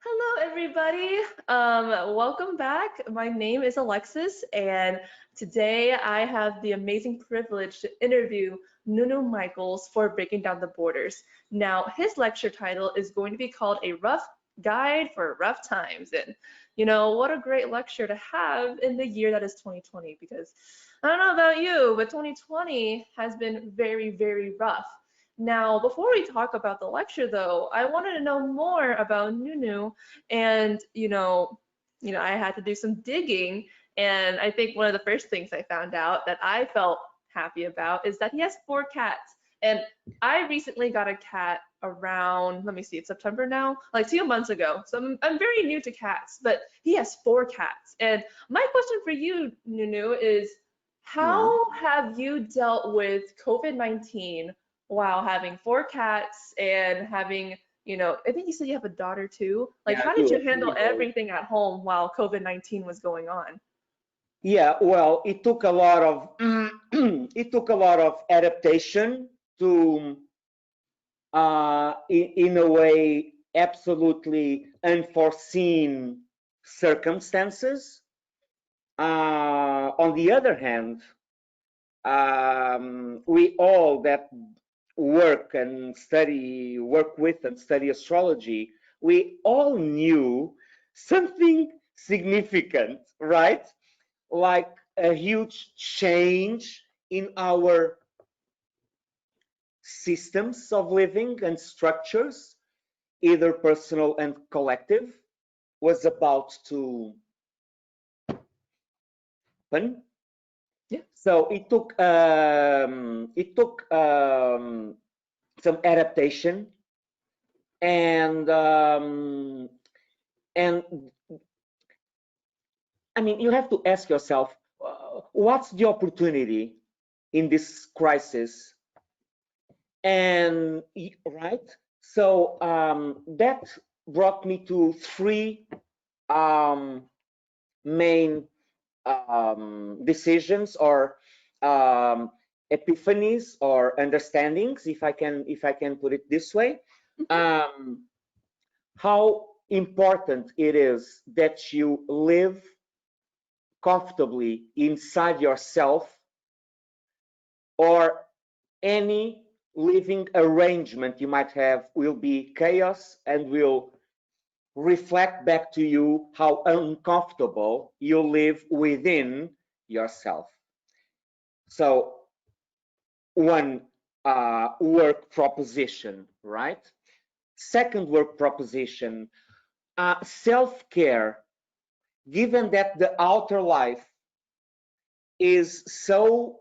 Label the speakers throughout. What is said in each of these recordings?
Speaker 1: Hello, everybody. Welcome back. My name is Alexis, and today I have the amazing privilege to interview Nuno Michaels for Breaking Down the Borders. Now, his lecture title is going to be called A Rough Guide for Rough Times. And, what a great lecture to have in the year that is 2020, because I don't know about you, but 2020 has been very, very rough. Now, before we talk about the lecture, though, I wanted to know more about Nunu, and I had to do some digging, and I think one of the first things I found out that I felt happy about is that he has four cats, and I recently got a cat around, let me see, it's September now, like 2 months ago. So I'm very new to cats, but he has four cats, and my question for you, Nunu, is
Speaker 2: Yeah.
Speaker 1: how have you dealt with COVID-19 while having four cats and having, I think you said you have a daughter too. Like,
Speaker 2: Yeah, I
Speaker 1: how did
Speaker 2: do.
Speaker 1: you
Speaker 2: A
Speaker 1: handle
Speaker 2: 3-year-old.
Speaker 1: everything at home while COVID-19 was going on?
Speaker 2: Yeah, well, it took a lot of it took a lot of adaptation to in a way absolutely unforeseen circumstances. On the other hand, we all that work with and study astrology, we all knew something significant, right? Like a huge change in our systems of living and structures, either personal and collective, was about to happen.
Speaker 1: Yeah.
Speaker 2: So it took some adaptation, and and I mean, you have to ask yourself, what's the opportunity in this crisis? And right, so that brought me to three um, main decisions or um, epiphanies or understandings, if I can put it this way.
Speaker 1: Mhm.
Speaker 2: Um, how important it is that you live comfortably inside yourself, or any living arrangement you might have will be chaos and will reflect back to you how uncomfortable you live within yourself. So, one work proposition, right? Second work proposition, self care. Given that the outer life is so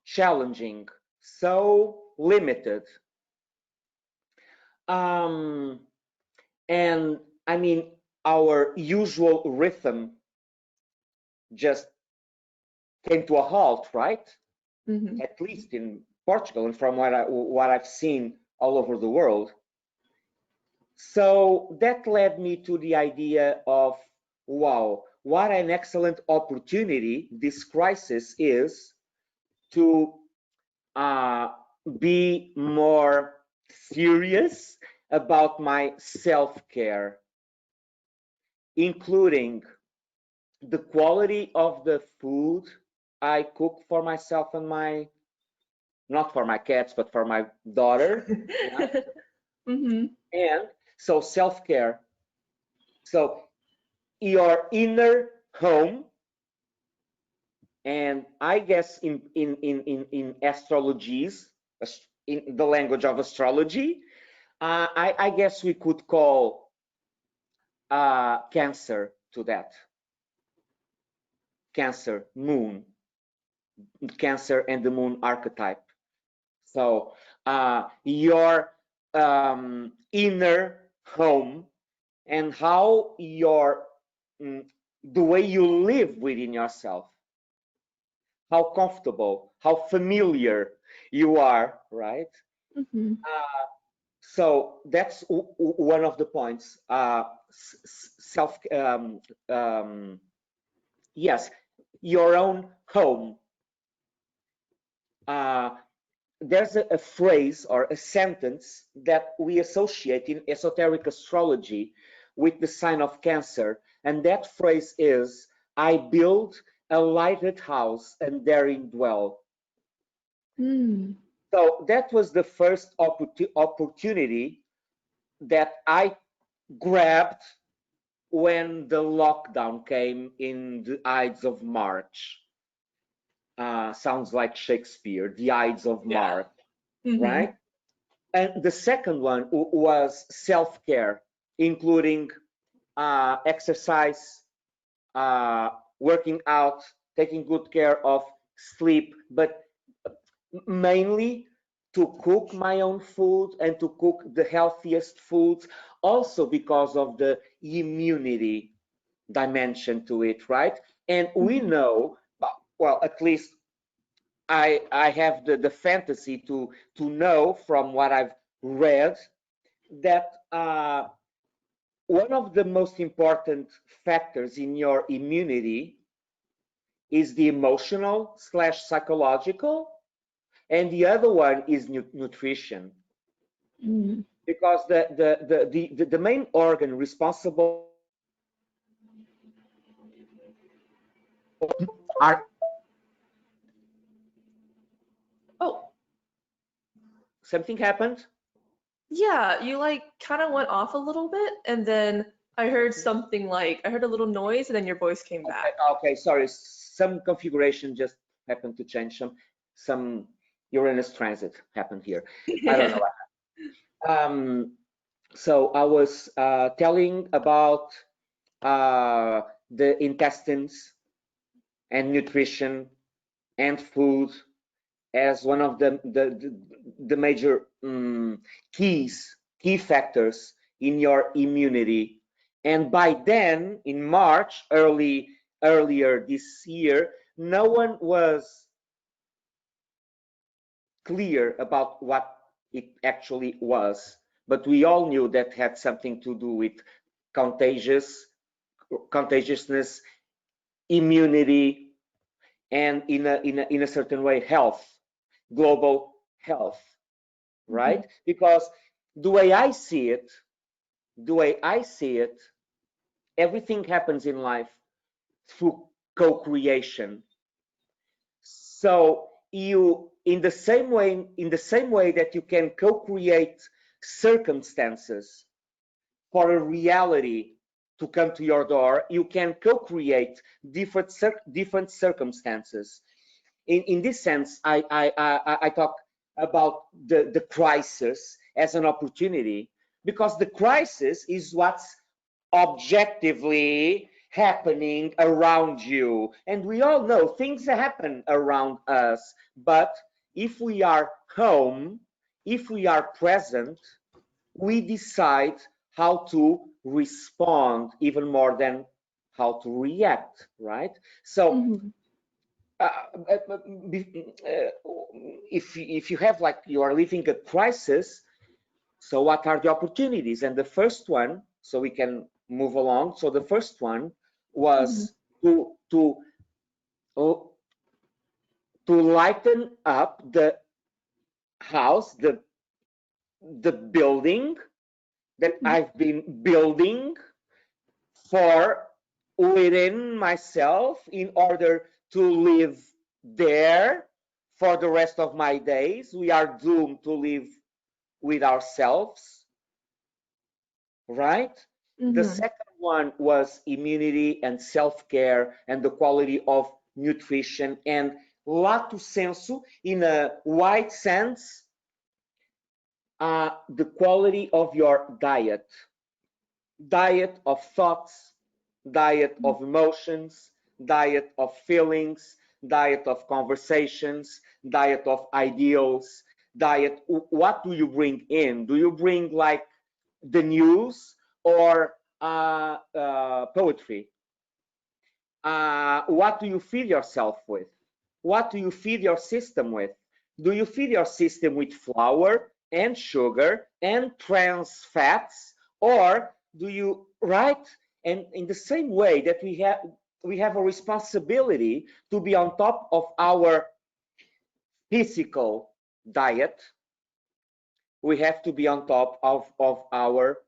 Speaker 2: challenging, so limited, um, and I mean, our usual rhythm just came to a halt, right?
Speaker 1: Mhm.
Speaker 2: At least in Portugal, and from what I've seen all over the world. So that led me to the idea of, wow, what an excellent opportunity this crisis is to uh, be more serious about my self-care, including the quality of the food I cook for myself and not for my cats, but for my daughter. Yeah.
Speaker 1: Mhm.
Speaker 2: And so self-care. So your inner home, and I guess in astrologies, in the language of astrology, I guess we could call Cancer to that. Cancer, moon, Cancer and the moon archetype. So your inner home, and how mm, the way you live within yourself, how comfortable, how familiar you are, right?
Speaker 1: Mhm.
Speaker 2: So that's one of the points. Self, yes, your own home. Uh, there's a phrase or a sentence that we associate in esoteric astrology with the sign of Cancer. And that phrase is, I build a lighted house and therein dwell. So that was the first opportunity that I grabbed when the lockdown came in the Ides of March. Sounds like Shakespeare, the Ides of March, right? And the second one was self-care, including exercise, working out, taking good care of sleep, but mainly to cook my own food and to cook the healthiest foods, also because of the immunity dimension to it, right? And we know, well, at least I have the fantasy to know from what I've read that one of the most important factors in your immunity is the emotional slash psychological, and the other one is nutrition. Because the main organ responsible are.
Speaker 1: Oh,
Speaker 2: Something happened?
Speaker 1: yeah, you like kind of went off a little bit, and then I heard something like, I heard a little noise, and then your voice came back.
Speaker 2: Okay, sorry. Some configuration just happened to change. Some Uranus transit happened here. I don't know. So I was telling about the intestines and nutrition and food as one of the major key factors in your immunity. And by then, in March, earlier this year, no one was clear about what it actually was, but we all knew that had something to do with contagiousness, immunity, and in a certain way, health, global health, right? Because the way I see it, everything happens in life through co-creation. So you, in the same way that you can co-create circumstances for a reality to come to your door, you can co-create different circumstances. In this sense, I talk about the crisis as an opportunity, because the crisis is what's objectively happening around you, and we all know things happen around us. But if we are home, if we are present, we decide how to respond even more than how to react, right? So if you have, like, you are living a crisis, so what are the opportunities? And the first one, so we can move along. So the first one was to lighten up the house, the building that I've been building for within myself in order to live there for the rest of my days. We are doomed to live with ourselves, right? The second one was immunity and self-care and the quality of nutrition, and lato sensu, in a wide sense, the quality of your diet of thoughts, diet of emotions, diet of feelings, diet of conversations, diet of ideals, diet. What do you bring in? Do you bring, like, the news or poetry? What do you feed yourself with? What do you feed your system with? Do you feed your system with flour and sugar and trans fats, or do you, right? And in the same way that we have a responsibility to be on top of our physical diet, we have to be on top of our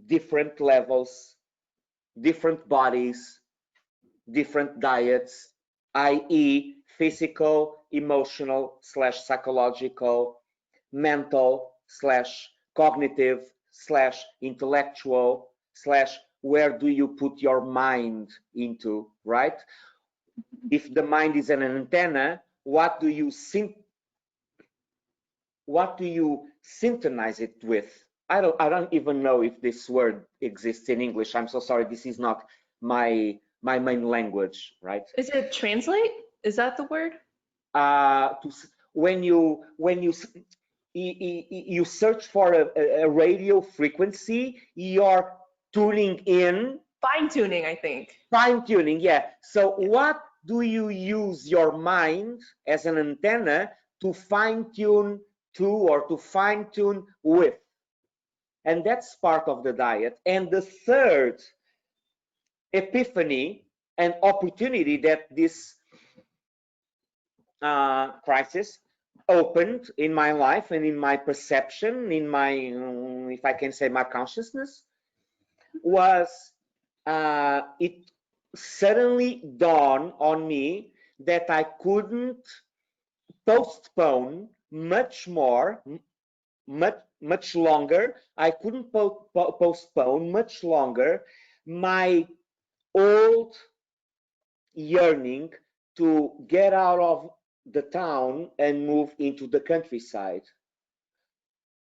Speaker 2: different levels, different bodies, different diets, i.e. physical, emotional slash psychological, mental slash cognitive slash intellectual slash where do you put your mind into, right? If the mind is an antenna, what do you synchronize it with? I don't even know if this word exists in English. I'm so sorry. This is not my main language, right?
Speaker 1: Is it translate? Is that the word?
Speaker 2: To, when you search for a radio frequency, you're tuning in.
Speaker 1: Fine tuning, I think.
Speaker 2: Fine tuning, yeah. So what do you use your mind as an antenna to fine tune to or to fine tune with? And that's part of the diet. And the third epiphany and opportunity that this crisis opened in my life and in my perception, in my, if I can say, my consciousness, was it suddenly dawned on me that I couldn't postpone much more, much longer. I couldn't postpone much longer my old yearning to get out of the town and move into the countryside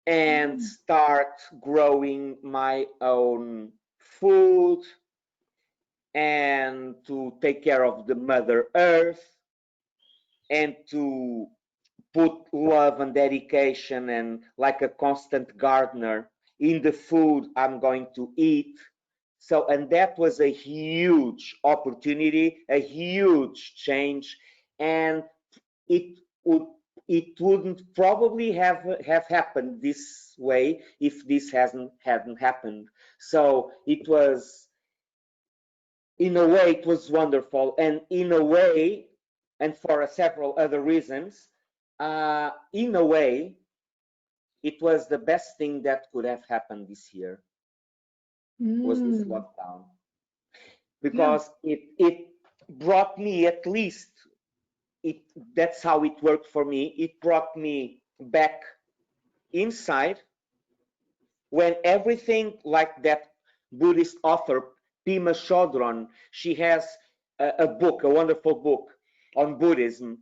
Speaker 2: and start growing my own food and to take care of the Mother Earth and to put love and dedication and like a constant gardener in the food I'm going to eat. So, and that was a huge opportunity, a huge change, and it would it wouldn't probably have happened this way if this hadn't happened. So it was, in a way, it was wonderful, and in a way, and for several other reasons, in a way, it was the best thing that could have happened this year, was this
Speaker 1: Mm.
Speaker 2: lockdown,
Speaker 1: Yeah.
Speaker 2: because it brought me, at least it that's how it worked for me, it brought me back inside when everything, like that Buddhist author Pema Chodron, she has a book, a wonderful book on Buddhism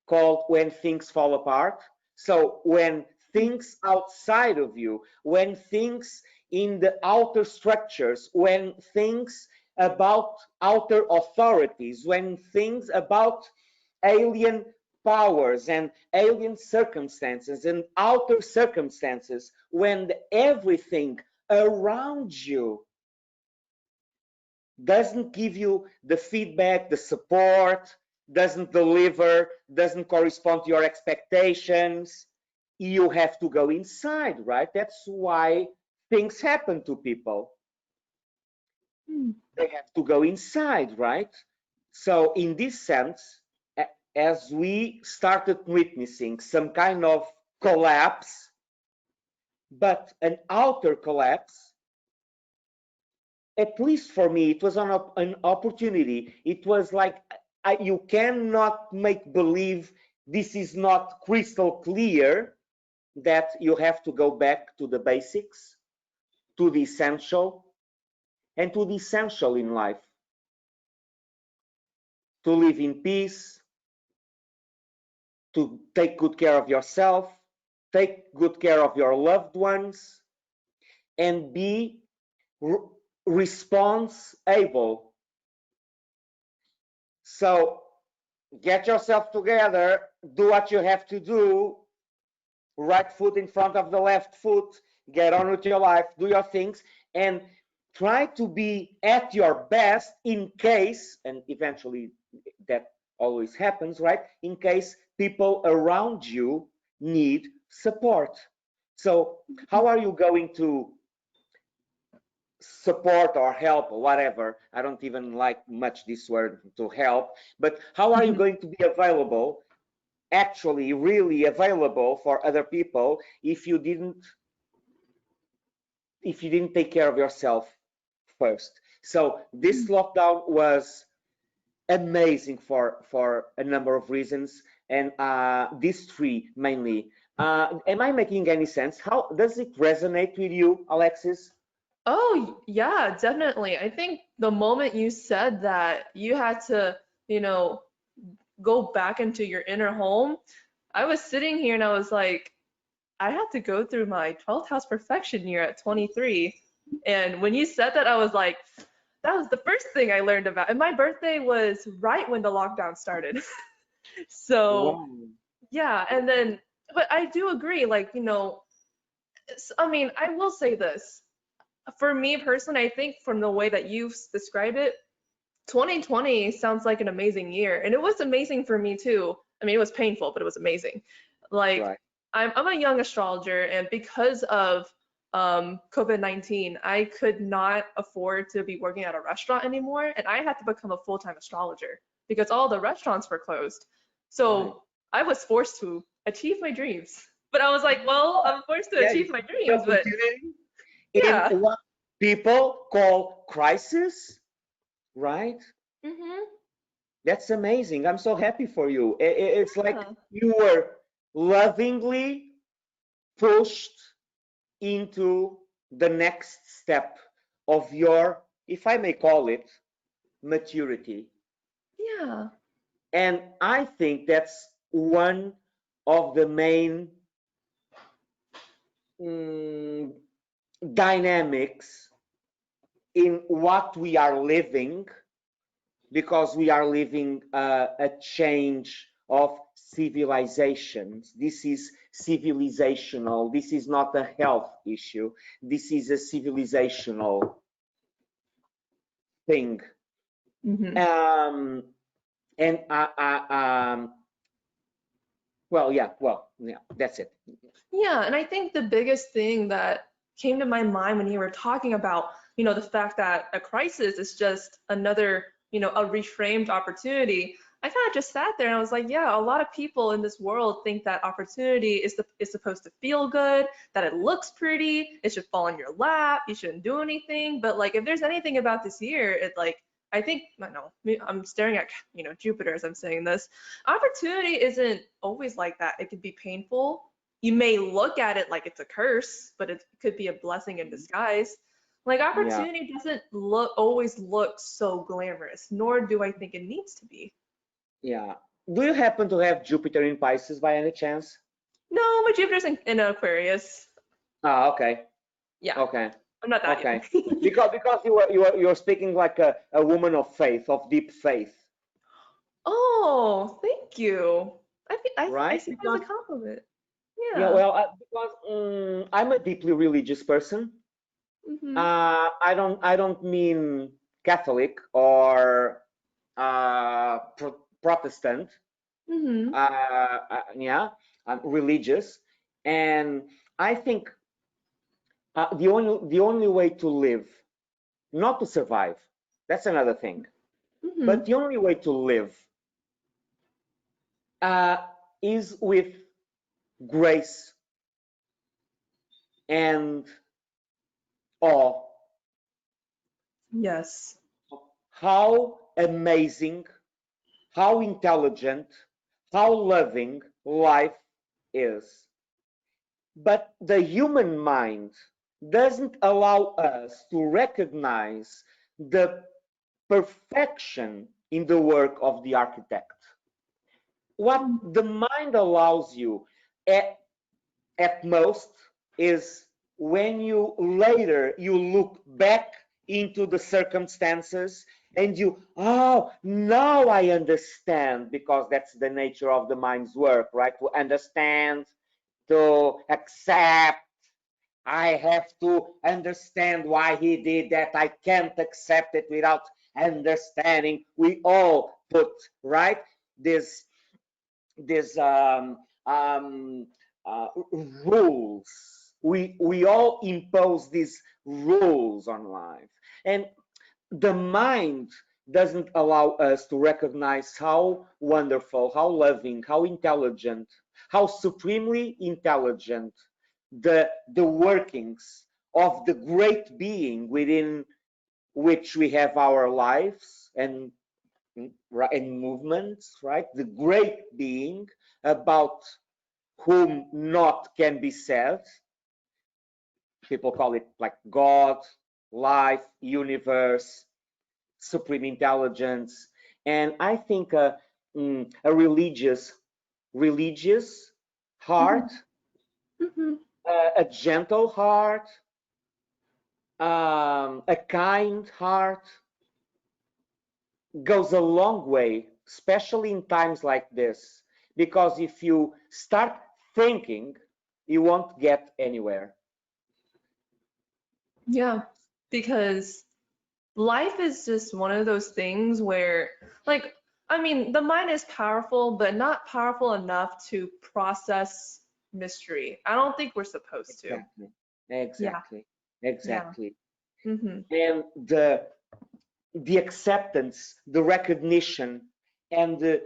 Speaker 2: called When Things Fall Apart. So when things outside of you, when things in the outer structures, when things about outer authorities, when things about alien powers and alien circumstances and outer circumstances, when everything around you doesn't give you the feedback, the support, doesn't deliver, doesn't correspond to your expectations, you have to go inside, right? That's why things happen to people.
Speaker 1: Mm.
Speaker 2: They have to go inside, right? So in this sense, as we started witnessing some kind of collapse, but an outer collapse, at least for me, it was an opportunity. It was like, you cannot make believe this is not crystal clear, that you have to go back to the basics, to the essential, and to the essential in life, to live in peace, to take good care of yourself, take good care of your loved ones, and be response able. So get yourself together, do what you have to do, right foot in front of the left foot, get on with your life, do your things, and try to be at your best in case, and eventually that always happens, right? In case people around you need support. So how are you going to support or help or whatever? I don't even like much this word, to help, but how are you going to be available, actually really available for other people, if if you didn't take care of yourself first. So this lockdown was amazing for a number of reasons, and these three mainly. Am I making any sense? How does it resonate with you, Alexis?
Speaker 1: Oh, yeah, definitely. I think the moment you said that you had to, you know, go back into your inner home, I was sitting here and I was like, I had to go through my 12th house perfection year at 23. And when you said that, I was like, that was the first thing I learned about. And my birthday was right when the lockdown started. So,
Speaker 2: Wow.
Speaker 1: yeah, and then, but I do agree, like, I mean, I will say this. For me personally, I think from the way that you've described it, 2020 sounds like an amazing year. And it was amazing for me too. I mean, it was painful, but it was amazing. Like,
Speaker 2: Right.
Speaker 1: I'm a young astrologer, and because of COVID-19, I could not afford to be working at a restaurant anymore, and I had to become a full-time astrologer because all the restaurants were closed.
Speaker 2: Right.
Speaker 1: So I was forced to achieve my dreams. But I was like, well, I'm forced to
Speaker 2: Yeah, you
Speaker 1: achieve my
Speaker 2: took the
Speaker 1: dreams, but
Speaker 2: opportunity in
Speaker 1: yeah.
Speaker 2: what people call crisis, right?
Speaker 1: Hmm.
Speaker 2: That's amazing. I'm so happy for you. It's like
Speaker 1: Yeah.
Speaker 2: you were lovingly pushed into the next step of your, if I may call it, maturity.
Speaker 1: Yeah.
Speaker 2: And I think that's one of the main mm, dynamics in what we are living, because we are living a change of civilizations. This is civilizational. This is not a health issue. This is a civilizational thing.
Speaker 1: Hmm.
Speaker 2: Um, and that's it.
Speaker 1: Yeah, and I think the biggest thing that came to my mind when you were talking about, the fact that a crisis is just another, a reframed opportunity. I kind of just sat there and I was like, yeah, a lot of people in this world think that opportunity is supposed to feel good, that it looks pretty, it should fall in your lap, you shouldn't do anything. But like, if there's anything about this year, it like, I think, I don't know, I'm staring at, Jupiter as I'm saying this. Opportunity isn't always like that. It could be painful. You may look at it like it's a curse, but it could be a blessing in disguise. Like
Speaker 2: Yeah,
Speaker 1: opportunity doesn't always look so glamorous, nor do I think it needs to be.
Speaker 2: yeah. Do you happen to have Jupiter in Pisces by any chance?
Speaker 1: No, my Jupiter's in Aquarius.
Speaker 2: Ah, okay,
Speaker 1: Yeah,
Speaker 2: okay,
Speaker 1: I'm not that
Speaker 2: okay.
Speaker 1: young.
Speaker 2: Because you're speaking like a woman of faith, of deep faith,
Speaker 1: Oh, thank you. I
Speaker 2: right?
Speaker 1: see that as
Speaker 2: Because
Speaker 1: a compliment.
Speaker 2: yeah,
Speaker 1: Yeah.
Speaker 2: well, because I'm a deeply religious person.
Speaker 1: Mhm.
Speaker 2: I don't mean Catholic or Protestant.
Speaker 1: Mhm.
Speaker 2: Yeah, I'm religious, and I think the only way to live, not to survive, that's another thing, but
Speaker 1: Mhm.
Speaker 2: the only way to live uh, is with grace and awe.
Speaker 1: Yes.
Speaker 2: How amazing, how intelligent, how loving life is. But the human mind doesn't allow us to recognize the perfection in the work of the architect. What the mind allows you at, at most is when you look back into the circumstances and oh, now I understand, because that's the nature of the mind's work, right? To understand, to accept. I have to understand why he did that. I can't accept it without understanding. We all put, right, this this uh, rules. We all impose these rules on life, and the mind doesn't allow us to recognize how wonderful, how loving, how intelligent, how supremely intelligent the workings of the great being within which we have our lives and movements, right? The great being about whom not can be said. People call it like God, life, universe, supreme intelligence. And I think a religious heart,
Speaker 1: Mm-hmm.
Speaker 2: a gentle heart, a kind heart goes a long way, especially in times like this. Because if you start thinking, you won't get anywhere.
Speaker 1: Yeah, because life is just one of those things where, like, I mean, the mind is powerful, but not powerful enough to process mystery. I don't think we're supposed to.
Speaker 2: Exactly,
Speaker 1: Yeah,
Speaker 2: exactly,
Speaker 1: yeah.
Speaker 2: exactly.
Speaker 1: Mm-hmm.
Speaker 2: And the acceptance, the recognition, and the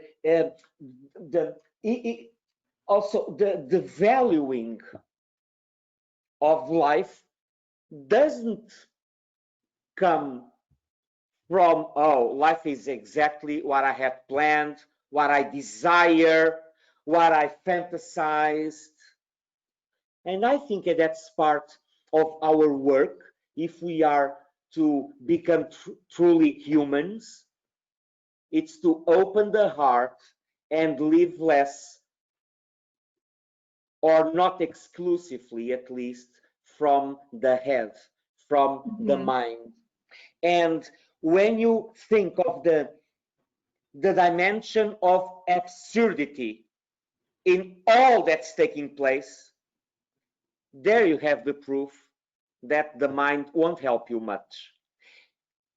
Speaker 2: also the valuing of life doesn't come from, oh, life is exactly what I had planned, what I desire, what I fantasized. And I think that's part of our work if we are to become truly humans. It's to open the heart and live less, or not exclusively at least, from the head, from the
Speaker 1: Mm-hmm.
Speaker 2: mind. And when you think of the dimension of absurdity in all that's taking place, there you have the proof that the mind won't help you much.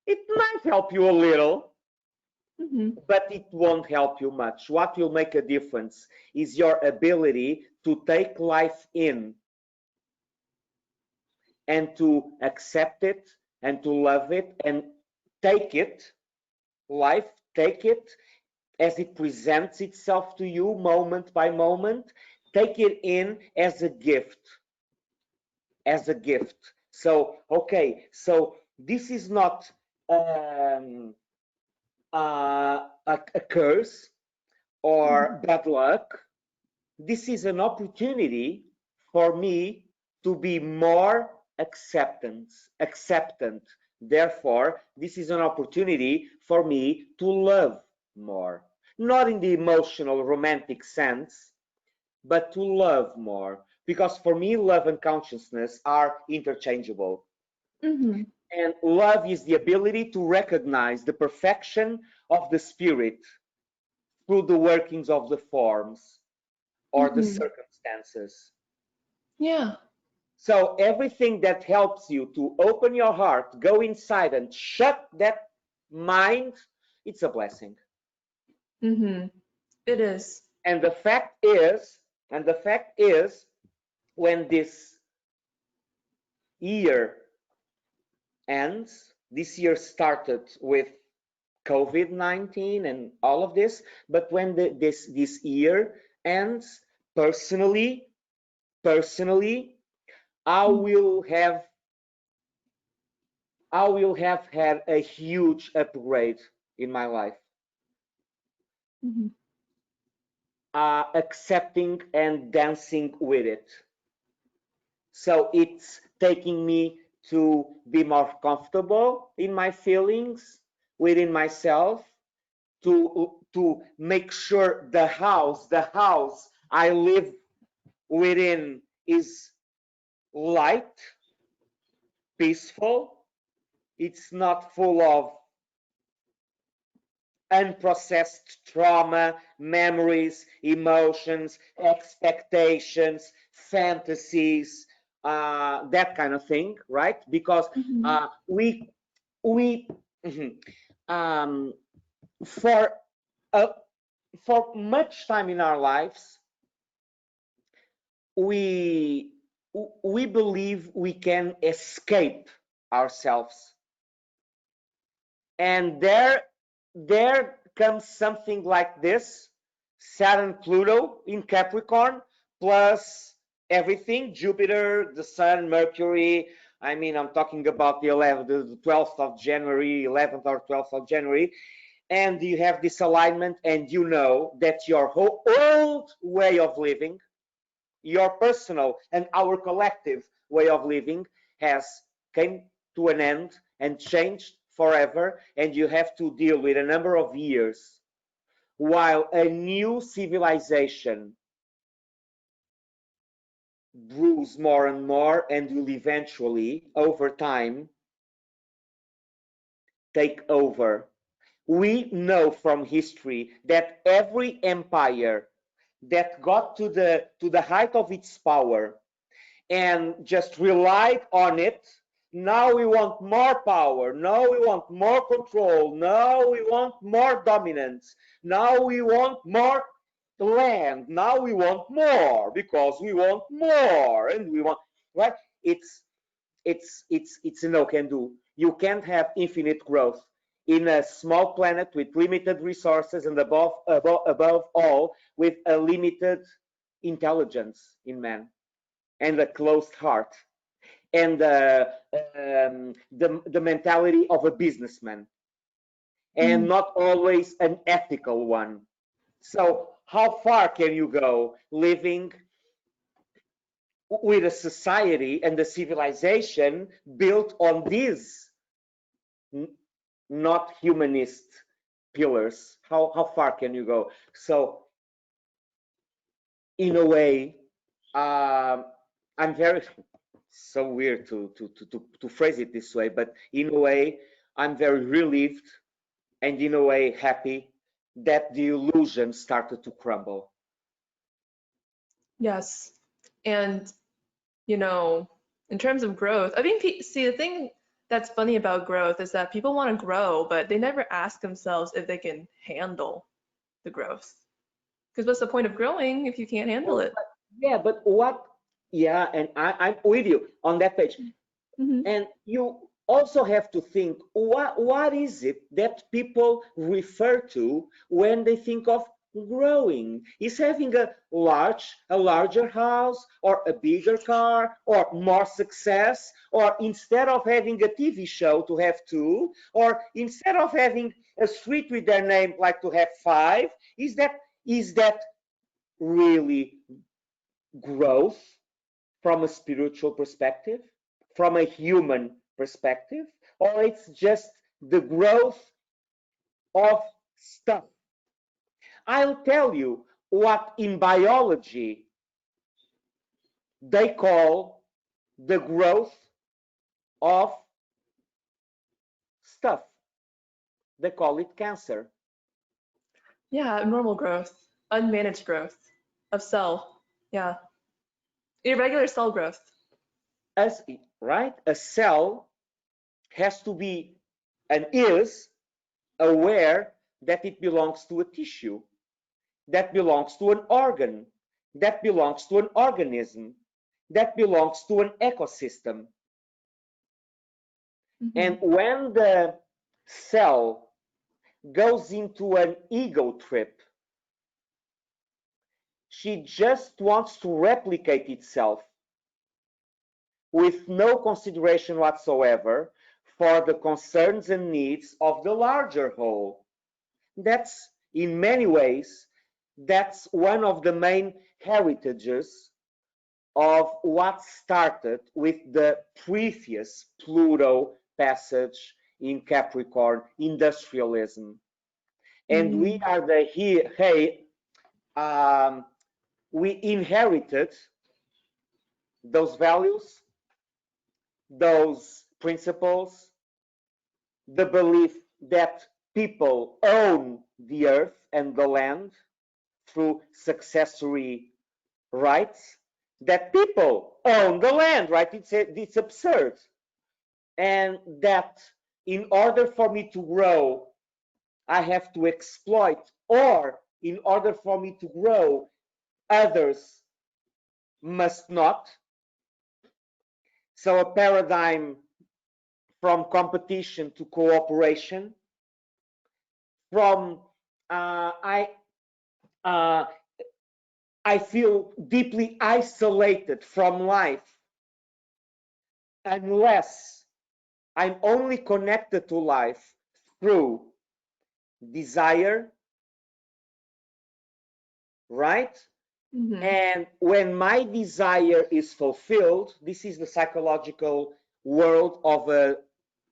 Speaker 2: It might help you a little,
Speaker 1: Mm-hmm.
Speaker 2: but it won't help you much. What will make a difference is your ability to take life in and to accept it and to love it and take it, life, take it as it presents itself to you moment by moment. Take it in as a gift, as a gift. So, okay, so this is not a curse or bad luck. This is an opportunity for me to be more acceptant. Therefore, this is an opportunity for me to love more. Not in the emotional, romantic sense, but to love more. Because for me, love and consciousness are interchangeable.
Speaker 1: Mm-hmm.
Speaker 2: And love is the ability to recognize the perfection of the spirit through the workings of the forms or the
Speaker 1: Mm-hmm.
Speaker 2: circumstances.
Speaker 1: Yeah.
Speaker 2: So everything that helps you to open your heart, go inside and shut that mind, it's a blessing.
Speaker 1: Mm-hmm. It is.
Speaker 2: And the fact is, when this year ends, this year started with COVID-19 and all of this, but when this year ends, personally, I will have I will have had a huge upgrade in my life,
Speaker 1: Mm-hmm.
Speaker 2: accepting and dancing with it. So it's taking me to be more comfortable in my feelings within myself, to make sure the house I live within is light, peaceful. It's not full of unprocessed trauma, memories, emotions, expectations, fantasies, that kind of thing, right? Because
Speaker 1: Mm-hmm.
Speaker 2: we um, for uh, for much time in our lives, we we believe we can escape ourselves, and there comes something like this: Saturn, Pluto in Capricorn, plus everything, Jupiter, the Sun, Mercury, I mean, I'm talking about the 12th of January, 11th or 12th of January, and you have this alignment, and you know that your whole old way of living, your personal and our collective way of living, has came to an end and changed forever, and you have to deal with a number of years while a new civilization brews more and more and will eventually, over time, take over. We know from history that every empire that got to the height of its power and just relied on it, now we want more power, now we want more control, now we want more dominance, now we want more land, now we want more because we want more, and we want, right? It's a no can do. You can't have infinite growth in a small planet with limited resources, and above all with a limited intelligence in man and a closed heart and the mentality of a businessman, and not always an ethical one. So how far can you go living with a society and a civilization built on these not humanist pillars? How far can you go? So in a way, I'm very, so weird to phrase it this way, but in a way, I'm very relieved and in a way happy that the illusion started to crumble.
Speaker 1: Yes. And, you know, in terms of growth, I mean, see, the thing that's funny about growth is that people want to grow, but they never ask themselves if they can handle the growth. Because what's the point of growing if you can't handle
Speaker 2: Well,
Speaker 1: it?
Speaker 2: yeah, but what? Yeah, and I'm with you on that page.
Speaker 1: Hmm.
Speaker 2: And you also have to think, what is it that people refer to when they think of growing? Is having a larger house, or a bigger car, or more success, or instead of having a TV show to have two, or instead of having a street with their name like to have five? Is that really growth from a spiritual perspective, from a human perspective, or it's just the growth of stuff? I'll tell you what in biology they call the growth of stuff. They call it cancer.
Speaker 1: Yeah, normal growth, unmanaged growth of cell. Yeah, irregular cell growth.
Speaker 2: As right, a cell has to be and is aware that it belongs to a tissue, that belongs to an organ, that belongs to an organism, that belongs to an ecosystem.
Speaker 1: Hmm.
Speaker 2: And when the cell goes into an ego trip, she just wants to replicate itself with no consideration whatsoever for the concerns and needs of the larger whole. That's, in many ways, that's one of the main heritages of what started with the previous Pluto passage in Capricorn, industrialism. And we
Speaker 1: Mm.
Speaker 2: are the here, hey, we inherited those values, those principles, the belief that people own the earth and the land through successory rights, that people own the land, right? It's absurd. And that in order for me to grow, I have to exploit, or in order for me to grow, others must not. So a paradigm from competition to cooperation, from uh, I uh, I feel deeply isolated from life unless I'm only connected to life through desire, right?
Speaker 1: Mm-hmm.
Speaker 2: And when my desire is fulfilled, this is the psychological world of a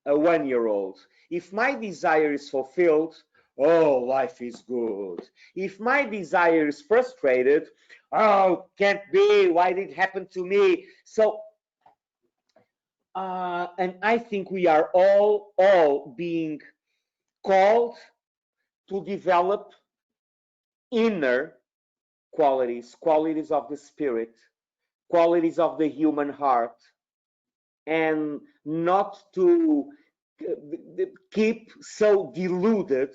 Speaker 2: 1-year-old. If my desire is fulfilled, oh, life is good. If my desire is frustrated, oh, can't be, why did it happen to me? So, and I think we are all being called to develop inner qualities, qualities of the spirit, qualities of the human heart, and not to keep so deluded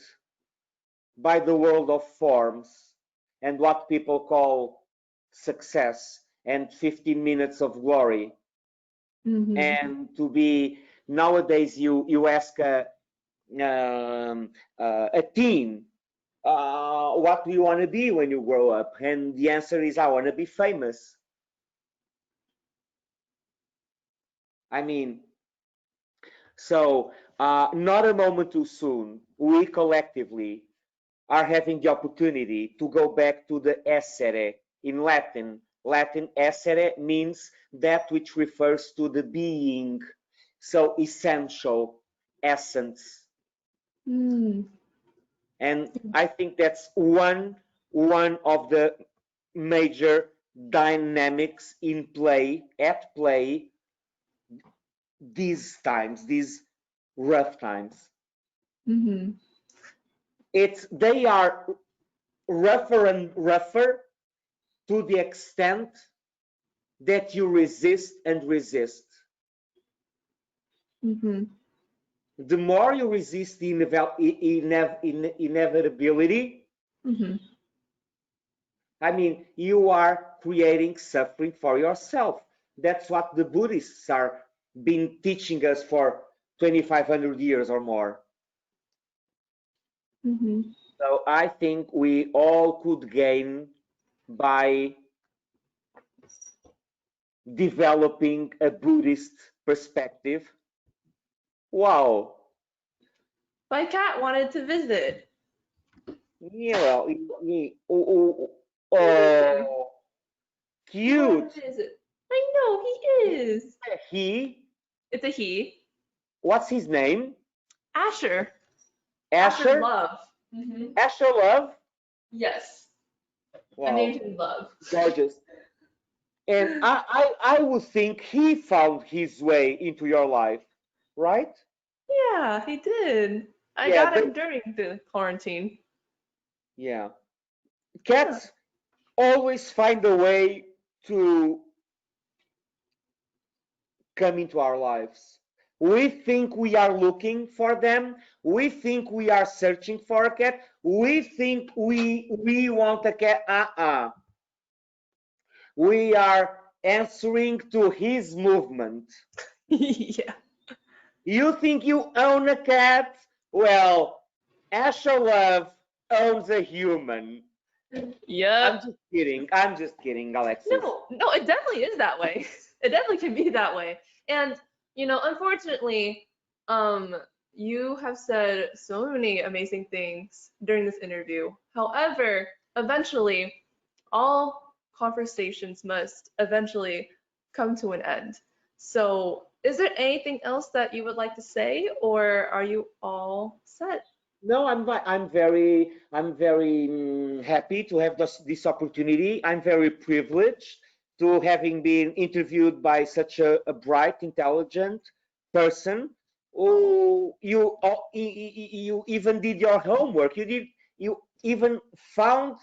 Speaker 2: by the world of forms and what people call success and 15 minutes of glory.
Speaker 1: Mm-hmm.
Speaker 2: And to be nowadays, you ask a teen, what do you want to be when you grow up? And the answer is, I want to be famous. I mean, so not a moment too soon. We collectively are having the opportunity to go back to the essere in Latin. Latin essere means that which refers to the being, so essential, essence.
Speaker 1: Mm.
Speaker 2: And I think that's one of the major dynamics in play, at play, these times, these rough times.
Speaker 1: Mm-hmm.
Speaker 2: They are rougher and rougher to the extent that you resist and resist.
Speaker 1: Mm-hmm.
Speaker 2: The more you resist the inevitability,
Speaker 1: Mm-hmm.
Speaker 2: I mean, you are creating suffering for yourself. That's what the Buddhists are been teaching us for 2,500 years or more.
Speaker 1: Mm-hmm.
Speaker 2: So I think we all could gain by developing a Buddhist perspective. Wow.
Speaker 1: My cat wanted to visit.
Speaker 2: Yeah, well, oh,
Speaker 1: What did I do?
Speaker 2: oh,
Speaker 1: He wanted
Speaker 2: cute.
Speaker 1: to visit. I know he is.
Speaker 2: He,
Speaker 1: It's a he.
Speaker 2: what's his name?
Speaker 1: Asher. Asher
Speaker 2: Asher?
Speaker 1: Love. Mm-hmm.
Speaker 2: Asher Love?
Speaker 1: Yes. I named
Speaker 2: Wow,
Speaker 1: him Love.
Speaker 2: gorgeous. And I would think he found his way into your life, right?
Speaker 1: Yeah, he did. I
Speaker 2: Yeah,
Speaker 1: got him during the quarantine.
Speaker 2: yeah.
Speaker 1: Yeah.
Speaker 2: Cats always find a way to come into our lives. We think we are looking for them. We think we are searching for a cat. We think we want a cat. We are answering to his movement.
Speaker 1: Yeah.
Speaker 2: You think you own a cat? Well, Asher Love owns a human.
Speaker 1: Yep.
Speaker 2: I'm just kidding. I'm just kidding, Alexis.
Speaker 1: No, it definitely is that way. It definitely can be that way. And, unfortunately, you have said so many amazing things during this interview. However, eventually, all conversations must eventually come to an end. So, is there anything else that you would like to say, or are you all set?
Speaker 2: No, I'm very happy to have this opportunity. I'm very privileged to having been interviewed by such a bright, intelligent person. Oh, you even did your homework. You even found,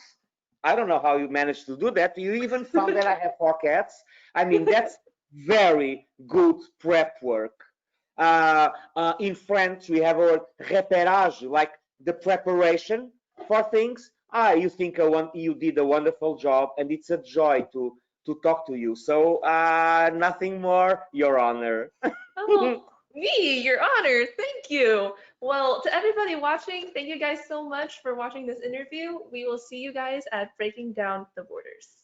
Speaker 2: I don't know how you managed to do that. You even found that I have 4 cats. I mean, that's very good prep work. In French, we have a repérage, like the preparation for things. You did a wonderful job, and it's a joy to talk to you. So nothing more, Your Honor.
Speaker 1: Oh, me, your honor. Thank you. Well, to everybody watching, thank you guys so much for watching this interview. We will see you guys at Breaking Down the Borders.